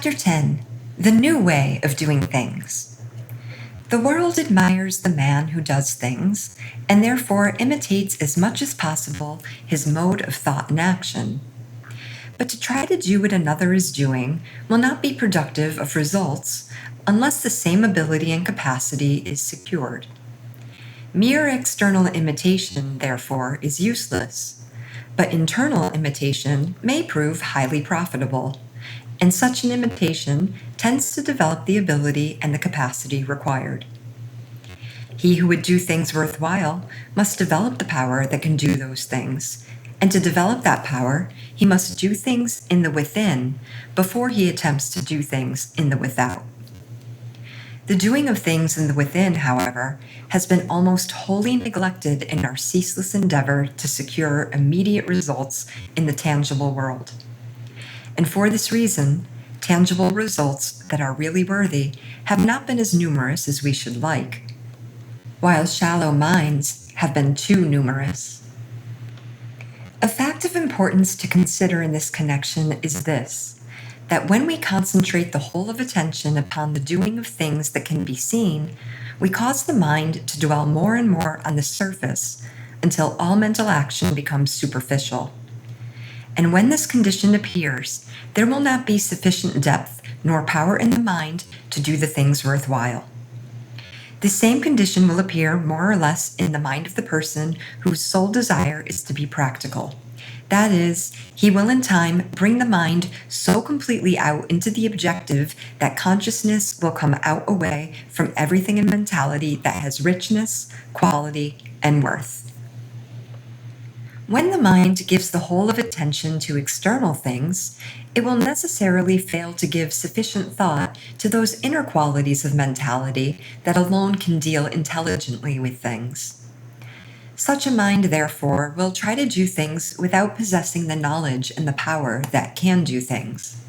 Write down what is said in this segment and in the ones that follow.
Chapter 10: The New Way of Doing Things. The world admires the man who does things, and therefore imitates as much as possible his mode of thought and action. But to try to do what another is doing will not be productive of results unless the same ability and capacity is secured. Mere external imitation, therefore, is useless, but internal imitation may prove highly profitable, and such an imitation tends to develop the ability and the capacity required. He who would do things worthwhile must develop the power that can do those things, and to develop that power, he must do things in the within before he attempts to do things in the without. The doing of things in the within, however, has been almost wholly neglected in our ceaseless endeavor to secure immediate results in the tangible world. And for this reason, tangible results that are really worthy have not been as numerous as we should like, while shallow minds have been too numerous. A fact of importance to consider in this connection is this, that when we concentrate the whole of attention upon the doing of things that can be seen, we cause the mind to dwell more and more on the surface until all mental action becomes superficial. And when this condition appears, there will not be sufficient depth nor power in the mind to do the things worthwhile. The same condition will appear more or less in the mind of the person whose sole desire is to be practical. That is, he will in time bring the mind so completely out into the objective that consciousness will come out away from everything in mentality that has richness, quality, and worth. When the mind gives the whole of attention to external things, it will necessarily fail to give sufficient thought to those inner qualities of mentality that alone can deal intelligently with things. Such a mind, therefore, will try to do things without possessing the knowledge and the power that can do things.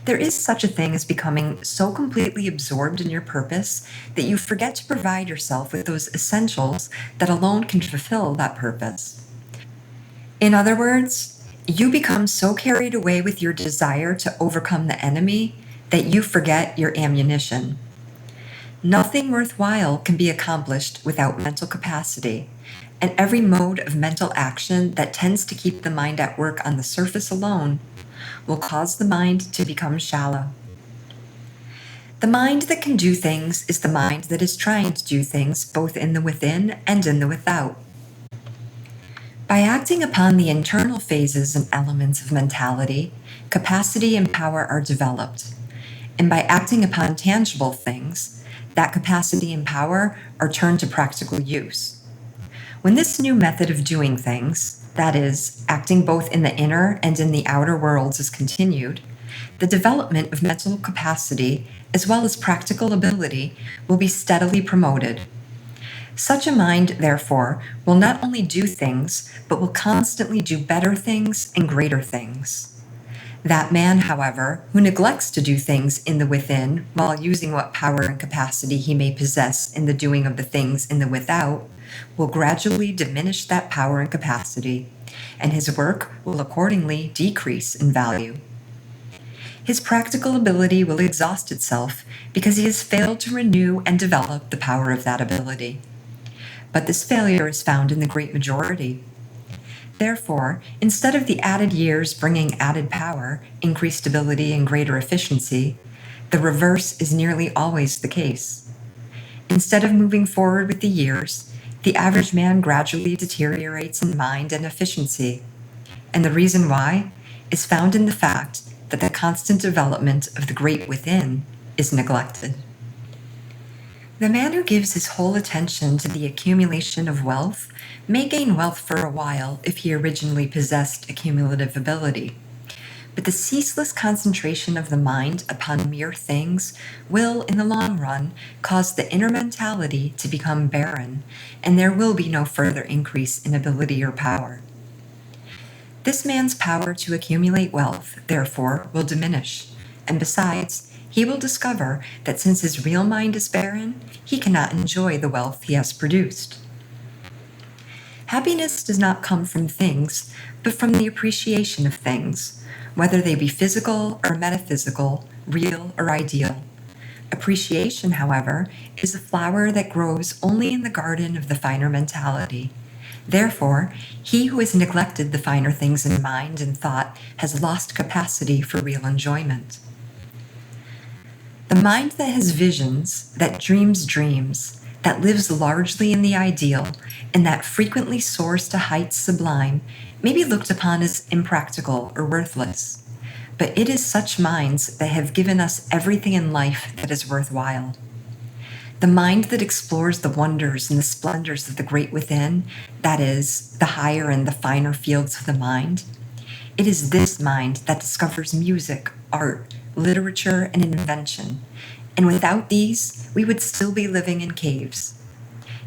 There is such a thing as becoming so completely absorbed in your purpose that you forget to provide yourself with those essentials that alone can fulfill that purpose. In other words, you become so carried away with your desire to overcome the enemy that you forget your ammunition. Nothing worthwhile can be accomplished without mental capacity, and every mode of mental action that tends to keep the mind at work on the surface alone will cause the mind to become shallow. The mind that can do things is the mind that is trying to do things both in the within and in the without. By acting upon the internal phases and elements of mentality, capacity and power are developed. And by acting upon tangible things, that capacity and power are turned to practical use. When this new method of doing things, that is, acting both in the inner and in the outer worlds, is continued, the development of mental capacity as well as practical ability will be steadily promoted. Such a mind, therefore, will not only do things, but will constantly do better things and greater things. That man, however, who neglects to do things in the within while using what power and capacity he may possess in the doing of the things in the without, will gradually diminish that power and capacity, and his work will accordingly decrease in value. His practical ability will exhaust itself because he has failed to renew and develop the power of that ability. But this failure is found in the great majority. Therefore, instead of the added years bringing added power, increased ability, and greater efficiency, the reverse is nearly always the case. Instead of moving forward with the years, the average man gradually deteriorates in mind and efficiency. And the reason why is found in the fact that the constant development of the great within is neglected. The man who gives his whole attention to the accumulation of wealth may gain wealth for a while if he originally possessed accumulative ability. But the ceaseless concentration of the mind upon mere things will, in the long run, cause the inner mentality to become barren, and there will be no further increase in ability or power. This man's power to accumulate wealth, therefore, will diminish, and besides, he will discover that since his real mind is barren, he cannot enjoy the wealth he has produced. Happiness does not come from things, but from the appreciation of things, whether they be physical or metaphysical, real or ideal. Appreciation, however, is a flower that grows only in the garden of the finer mentality. Therefore, he who has neglected the finer things in mind and thought has lost capacity for real enjoyment. The mind that has visions, that dreams dreams, that lives largely in the ideal, and that frequently soars to heights sublime, may be looked upon as impractical or worthless. But it is such minds that have given us everything in life that is worthwhile. The mind that explores the wonders and the splendors of the great within, that is, the higher and the finer fields of the mind, it is this mind that discovers music, art, literature, and invention. And without these, we would still be living in caves.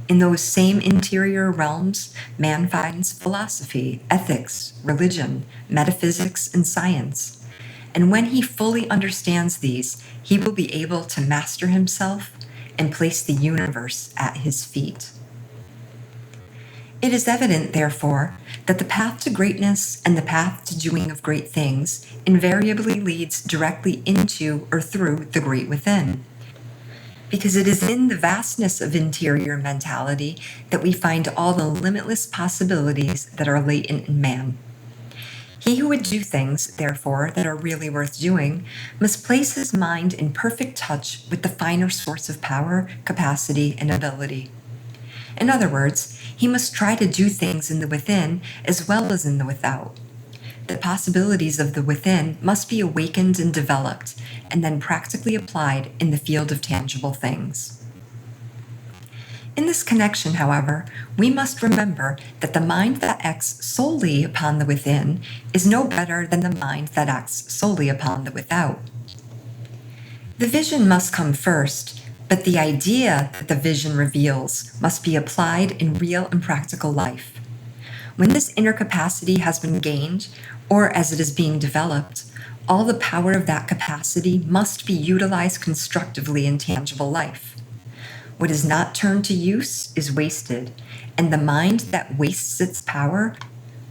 In those same interior realms, man finds philosophy, ethics, religion, metaphysics, and science. And when he fully understands these, he will be able to master himself and place the universe at his feet. It is evident, therefore, that the path to greatness and the path to doing of great things invariably leads directly into or through the great within. Because it is in the vastness of interior mentality that we find all the limitless possibilities that are latent in man. He who would do things, therefore, that are really worth doing, must place his mind in perfect touch with the finer source of power, capacity, and ability. In other words, he must try to do things in the within as well as in the without. The possibilities of the within must be awakened and developed, and then practically applied in the field of tangible things. In this connection, however, we must remember that the mind that acts solely upon the within is no better than the mind that acts solely upon the without. The vision must come first, but the idea that the vision reveals must be applied in real and practical life. When this inner capacity has been gained, or as it is being developed, all the power of that capacity must be utilized constructively in tangible life. What is not turned to use is wasted, and the mind that wastes its power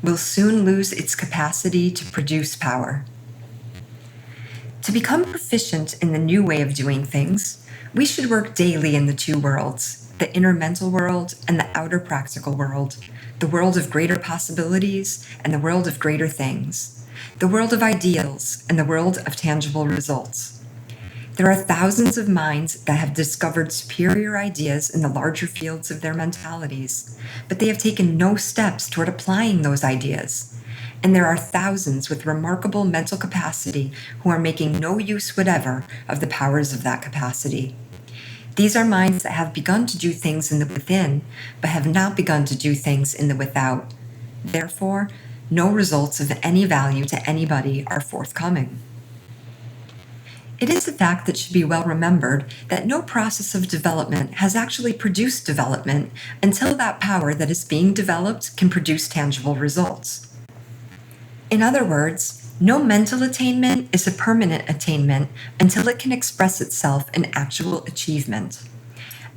will soon lose its capacity to produce power. To become proficient in the new way of doing things, we should work daily in the two worlds, the inner mental world and the outer practical world, the world of greater possibilities and the world of greater things, the world of ideals and the world of tangible results. There are thousands of minds that have discovered superior ideas in the larger fields of their mentalities, but they have taken no steps toward applying those ideas. And there are thousands with remarkable mental capacity who are making no use whatever of the powers of that capacity. These are minds that have begun to do things in the within, but have not begun to do things in the without. Therefore, no results of any value to anybody are forthcoming. It is a fact that should be well remembered that no process of development has actually produced development until that power that is being developed can produce tangible results. In other words, no mental attainment is a permanent attainment until it can express itself in actual achievement.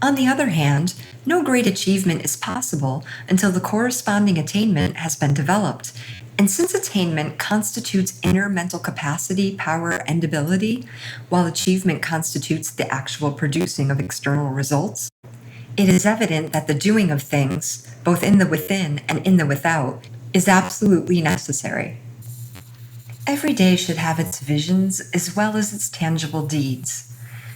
On the other hand, no great achievement is possible until the corresponding attainment has been developed. And since attainment constitutes inner mental capacity, power, and ability, while achievement constitutes the actual producing of external results, it is evident that the doing of things, both in the within and in the without, is absolutely necessary. Every day should have its visions as well as its tangible deeds.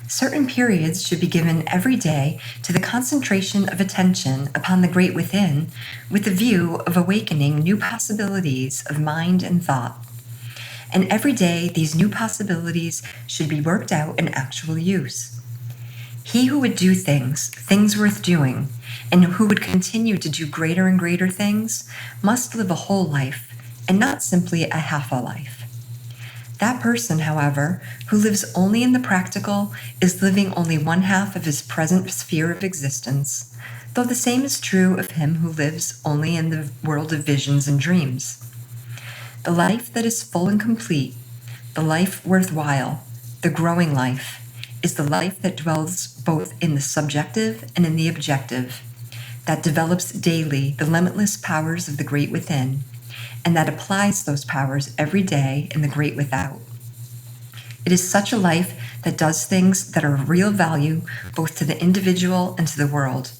Certain periods should be given every day to the concentration of attention upon the great within with the view of awakening new possibilities of mind and thought. And every day these new possibilities should be worked out in actual use. He who would do things worth doing, and who would continue to do greater and greater things, must live a whole life, and not simply a half a life. That person, however, who lives only in the practical is living only one half of his present sphere of existence, though the same is true of him who lives only in the world of visions and dreams. The life that is full and complete, the life worthwhile, the growing life, is the life that dwells both in the subjective and in the objective, that develops daily the limitless powers of the great within, and that applies those powers every day in the great without. It is such a life that does things that are of real value both to the individual and to the world.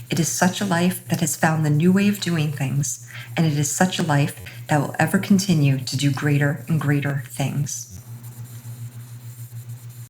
It is such a life that has found the new way of doing things, and it is such a life that will ever continue to do greater and greater things.